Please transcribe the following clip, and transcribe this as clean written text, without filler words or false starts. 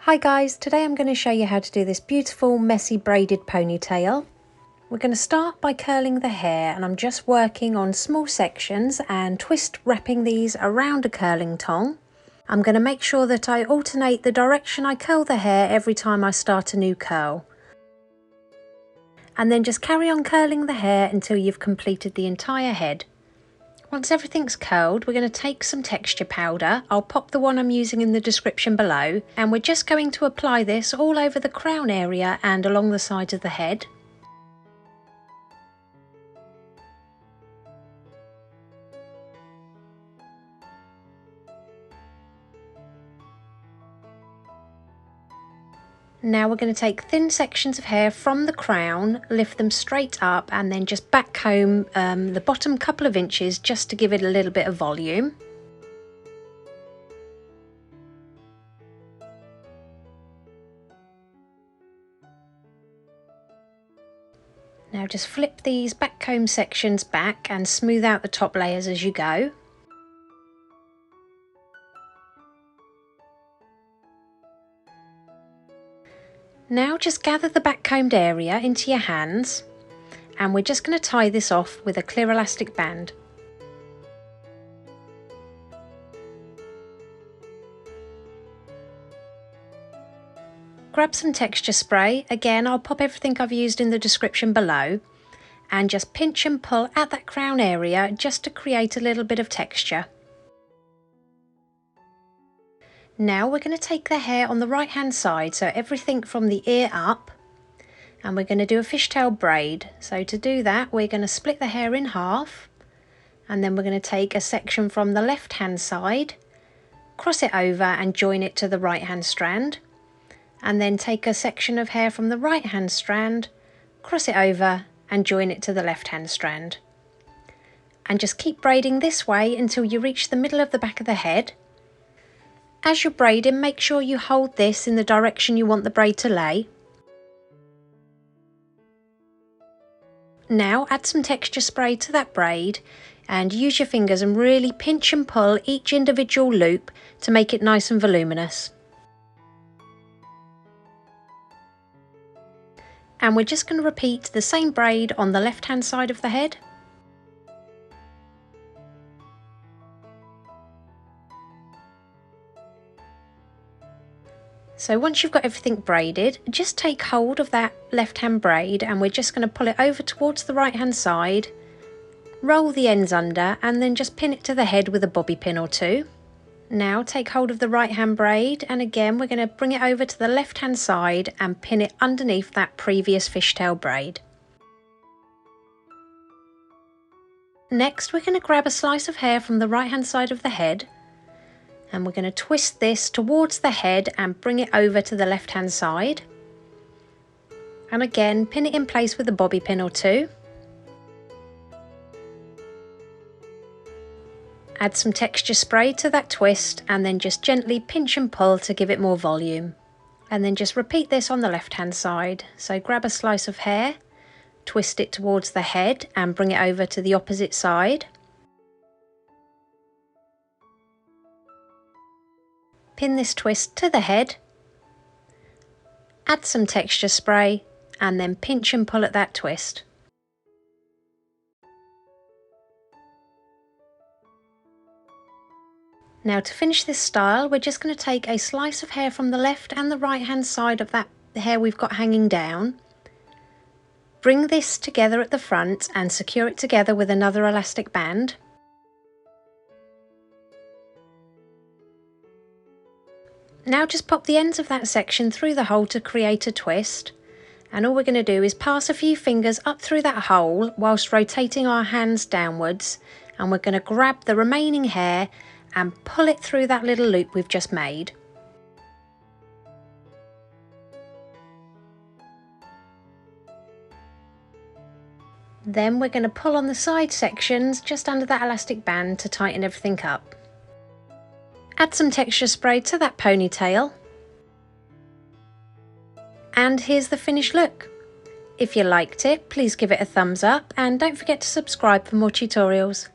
Hi guys, today I'm going to show you how to do this beautiful messy braided ponytail. We're going to start by curling the hair, and I'm just working on small sections and twist wrapping these around a curling tong. I'm going to make sure that I alternate the direction I curl the hair every time I start a new curl. And then just carry on curling the hair until you've completed the entire head. Once everything's curled, we're going to take some texture powder. I'll pop the one I'm using in the description below, and we're just going to apply this all over the crown area and along the sides of the head. Now we're going to take thin sections of hair from the crown, lift them straight up, and then just back comb the bottom couple of inches just to give it a little bit of volume. Now just flip these back comb sections back and smooth out the top layers as you go. Now just gather the back combed area into your hands, and we're just going to tie this off with a clear elastic band. Grab some texture spray, again I'll pop everything I've used in the description below, and just pinch and pull at that crown area just to create a little bit of texture. Now we're going to take the hair on the right hand side, so everything from the ear up, and we're going to do a fishtail braid. So to do that, we're going to split the hair in half, and then we're going to take a section from the left hand side, cross it over and join it to the right hand strand, and then take a section of hair from the right hand strand, cross it over and join it to the left hand strand. And just keep braiding this way until you reach the middle of the back of the head. As you're braiding, make sure you hold this in the direction you want the braid to lay. Now add some texture spray to that braid and use your fingers and really pinch and pull each individual loop to make it nice and voluminous. And we're just going to repeat the same braid on the left hand side of the head. So once you've got everything braided, just take hold of that left hand braid, and we're just going to pull it over towards the right hand side, roll the ends under, and then just pin it to the head with a bobby pin or two. Now take hold of the right hand braid, and again we're going to bring it over to the left hand side and pin it underneath that previous fishtail braid. Next we're going to grab a slice of hair from the right hand side of the head, and we're going to twist this towards the head and bring it over to the left hand side, and again pin it in place with a bobby pin or two. Add some texture spray to that twist, and then just gently pinch and pull to give it more volume. And then just repeat this on the left hand side. So grab a slice of hair, twist it towards the head and bring it over to the opposite side. Pin this twist to the head, add some texture spray, and then pinch and pull at that twist. Now to finish this style, we're just going to take a slice of hair from the left and the right hand side of that hair we've got hanging down, bring this together at the front and secure it together with another elastic band. Now just pop the ends of that section through the hole to create a twist, and all we're going to do is pass a few fingers up through that hole whilst rotating our hands downwards, and we're going to grab the remaining hair and pull it through that little loop we've just made. Then we're going to pull on the side sections just under that elastic band to tighten everything up. Add some texture spray to that ponytail. And here's the finished look. If you liked it, please give it a thumbs up and don't forget to subscribe for more tutorials.